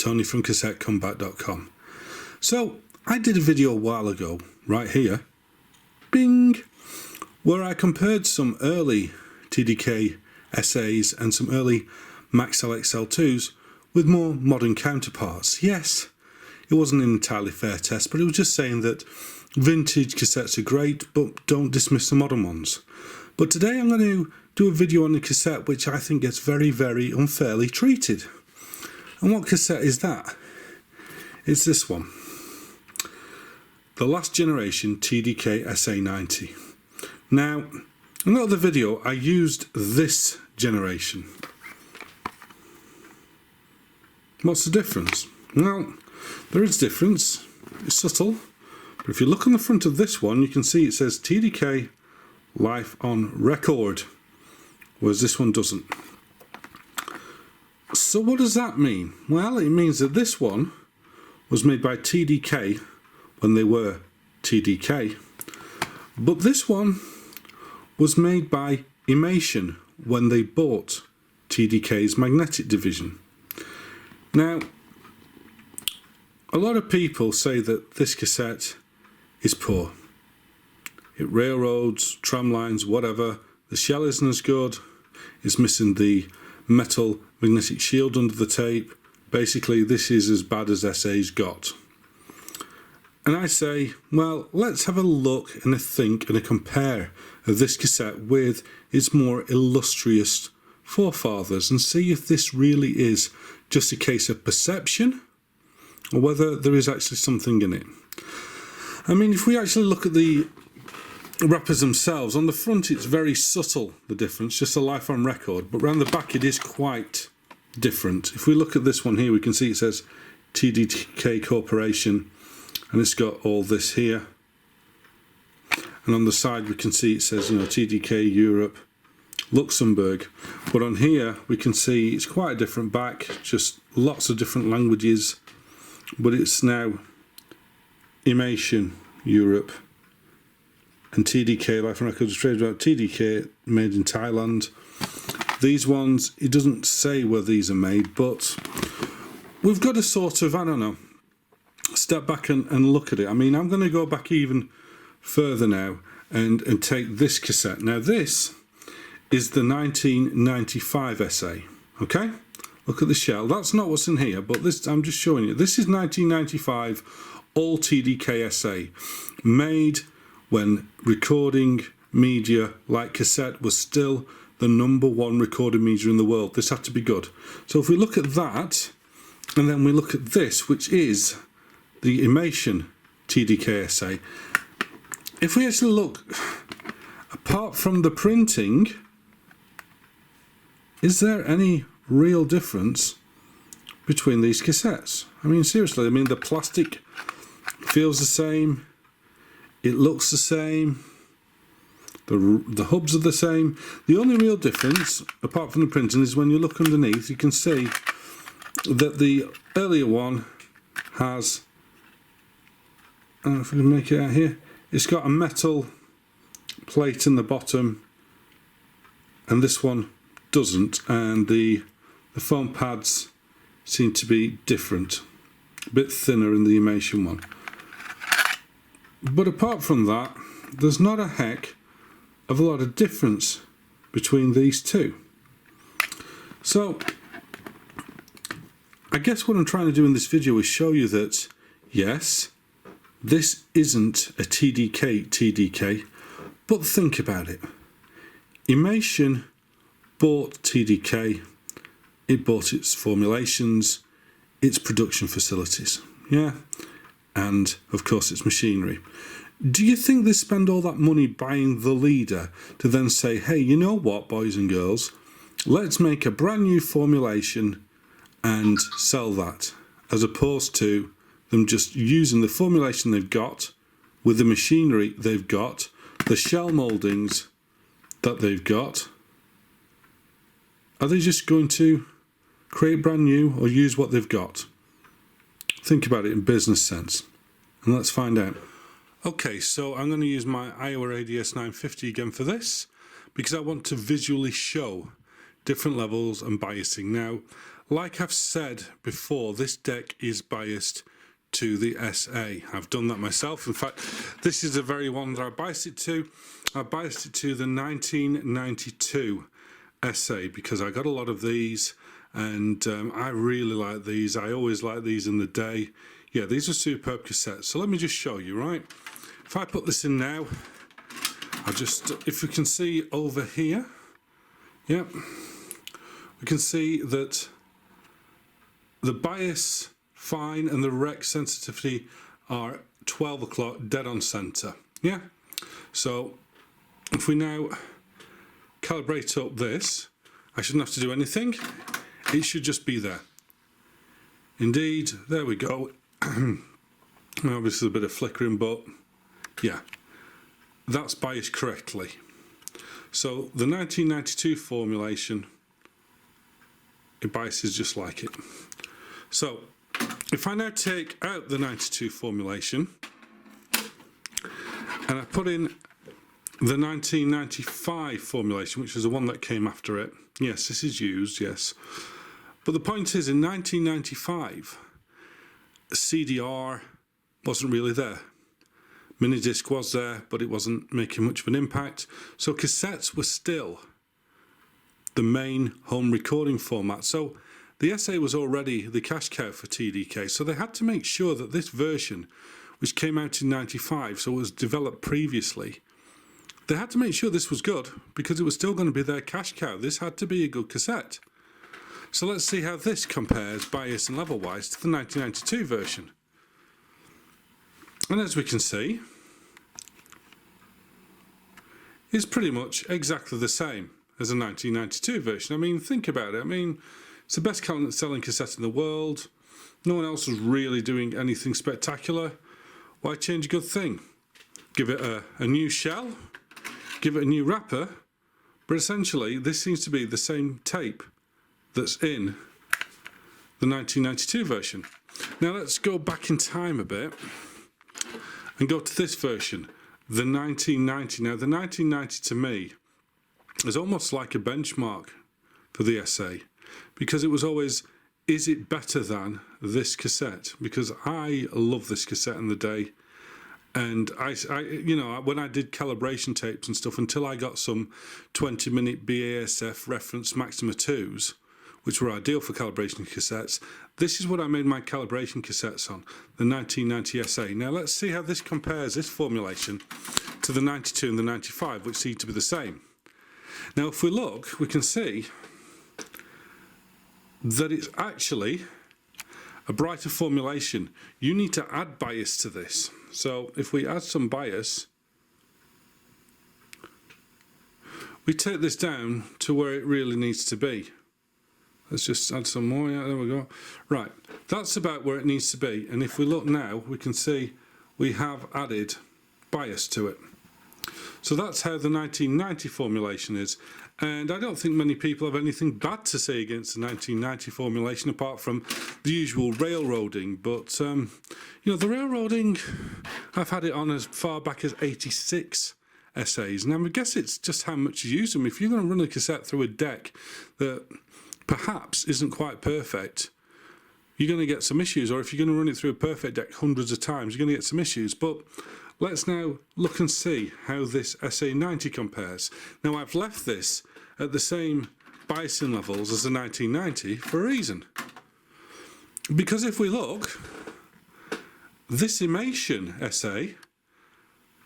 Tony from CassetteCombat.com. So I did a video a while ago, right here, bing, where I compared some early TDK SAs and some early Maxell XL2s with more modern counterparts. Yes, it wasn't an entirely fair test, but it was just saying that vintage cassettes are great, but don't dismiss the modern ones. But today I'm going to do a video on the cassette which I think gets very, very unfairly treated. And what cassette is that? It's this one. The last generation TDK SA90. Now, in the other video I used this generation. What's the difference? Well, there is difference. It's subtle. But if you look on the front of this one, you can see it says TDK Life on Record, whereas this one doesn't. So what does that mean? Well, it means that this one was made by TDK when they were TDK, but this one was made by Imation when they bought TDK's magnetic division. Now, a lot of people say that this cassette is poor. It railroads, tram lines, whatever. The shell isn't as good. It's missing the metal magnetic shield under the tape. Basically, this is as bad as SA's got. And I say, well, let's have a look and a think and a compare of this cassette with its more illustrious forefathers and see if this really is just a case of perception or whether there is actually something in it. I mean, if we actually look at the wrappers themselves, on the front it's very subtle, the difference, just a life on record, but around the back it is quite different. If we look at this one here, we can see it says TDK Corporation, and it's got all this here. And on the side we can see it says, you know, TDK Europe, Luxembourg. But on here we can see it's quite a different back, just lots of different languages, but it's now Imation Europe and TDK Life on Record Australia, TDK made in Thailand. These ones, it doesn't say where these are made, but we've got to sort of, I don't know, step back and look at it. I mean, I'm going to go back even further now and take this cassette. Now this is the 1995 SA, okay? Look at the shell. That's not what's in here, but this, I'm just showing you. This is 1995, all TDK SA, made when recording media like cassette was still the #1 recording media in the world. This had to be good. So if we look at that, and then we look at this, which is the Imation TDK SA, if we actually look, apart from the printing, is there any real difference between these cassettes? I mean, seriously, I mean, the plastic feels the same, it looks the same, the hubs are the same. The only real difference, apart from the printing, is when you look underneath, you can see that the earlier one has, I don't know if we can make it out here, it's got a metal plate in the bottom, and this one doesn't, and the foam pads seem to be different, a bit thinner in the Imation one. But apart from that, there's not a heck of a lot of difference between these two. So I guess what I'm trying to do in this video is show you that yes, this isn't a TDK, but think about it. Imation bought TDK, it bought its formulations, its production facilities, yeah, and of course its machinery. Do you think they spend all that money buying the leader to then say, hey, you know what, boys and girls, let's make a brand new formulation and sell that, as opposed to them just using the formulation they've got with the machinery they've got, the shell mouldings that they've got? Are they just going to create brand new or use what they've got? Think about it in business sense, and let's find out. Okay, so I'm going to use my Aiwa ADS 950 again for this, because I want to visually show different levels and biasing. Now, like I've said before, this deck is biased to the SA. I've done that myself. In fact, this is the very one that I biased it to. I biased it to the 1992 SA because I got a lot of these, and I really like these. I always like these in the day. Yeah, these are superb cassettes. So let me just show you, right? If I put this in now, I'll just, if you can see over here, yeah, we can see that the bias fine and the rec sensitivity are 12 o'clock dead on center. Yeah, so if we now calibrate up this, I shouldn't have to do anything. It should just be there. Indeed, there we go. Obviously a bit of flickering, but yeah, that's biased correctly. So the 1992 formulation, it biases just like it. So if I now take out the 92 formulation and I put in the 1995 formulation, which is the one that came after it, yes, this is used, yes. But the point is, in 1995, CDR wasn't really there. Minidisc was there, but it wasn't making much of an impact. So cassettes were still the main home recording format. So the SA was already the cash cow for TDK. So they had to make sure that this version, which came out in 95, so it was developed previously, they had to make sure this was good because it was still going to be their cash cow. This had to be a good cassette. So let's see how this compares bias and level wise to the 1992 version. And as we can see, it's pretty much exactly the same as the 1992 version. I mean, think about it. I mean, it's the best selling cassette in the world. No one else was really doing anything spectacular. Why change a good thing? Give it a new shell, give it a new wrapper, but essentially this seems to be the same tape that's in the 1992 version. Now let's go back in time a bit and go to this version, the 1990. Now the 1990 to me is almost like a benchmark for the SA because it was always, is it better than this cassette? Because I love this cassette in the day. And I you know, when I did calibration tapes and stuff, until I got some 20-minute BASF reference Maxima 2s, which were ideal for calibration cassettes, this is what I made my calibration cassettes on, the 1990 SA. Now let's see how this compares, this formulation, to the 92 and the 95, which seem to be the same. Now if we look, we can see that it's actually a brighter formulation. You need to add bias to this. So if we add some bias, we take this down to where it really needs to be. Let's just add some more. Yeah, there we go. Right, that's about where it needs to be. And if we look now, we can see we have added bias to it. So that's how the 1990 formulation is. And I don't think many people have anything bad to say against the 1990 formulation apart from the usual railroading. But, you know, the railroading, I've had it on as far back as 86 SAs. Now, I guess it's just how much you use them. If you're going to run a cassette through a deck that perhaps isn't quite perfect, you're going to get some issues. Or if you're going to run it through a perfect deck hundreds of times, you're going to get some issues. But let's now look and see how this SA90 compares. Now, I've left this at the same biasing levels as the 1990 for a reason. Because if we look, this Imation SA,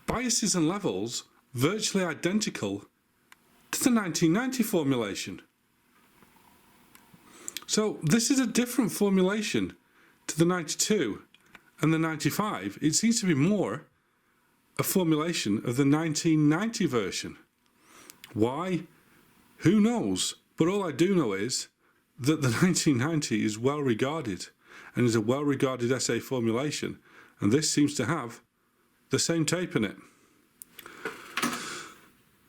biases and levels virtually identical to the 1990 formulation. So this is a different formulation to the 92 and the 95. It seems to be more a formulation of the 1990 version. Why? Who knows? But all I do know is that the 1990 is well regarded and is a well regarded SA formulation, and this seems to have the same tape in it.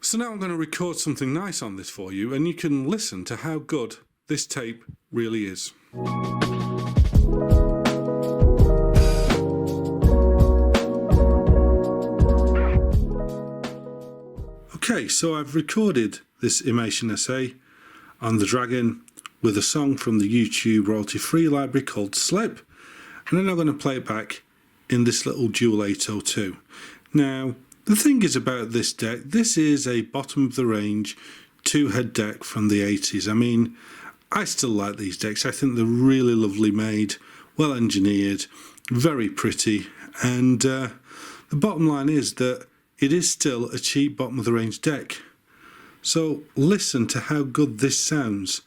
So now I'm going to record something nice on this for you, and you can listen to how good this tape really is. Okay, so I've recorded this Imation SA on the Dragon with a song from the YouTube royalty-free library called Slip, and then I'm going to play it back in this little Dual 802. Now, the thing is about this deck, this is a bottom of the range 2-head deck from the 80s. I mean, I still like these decks. I think they're really lovely made, well engineered, very pretty, and the bottom line is that it is still a cheap bottom of the range deck. So listen to how good this sounds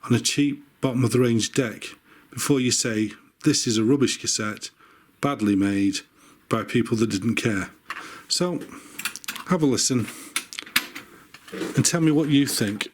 on a cheap bottom of the range deck before you say this is a rubbish cassette, badly made by people that didn't care. So have a listen and tell me what you think.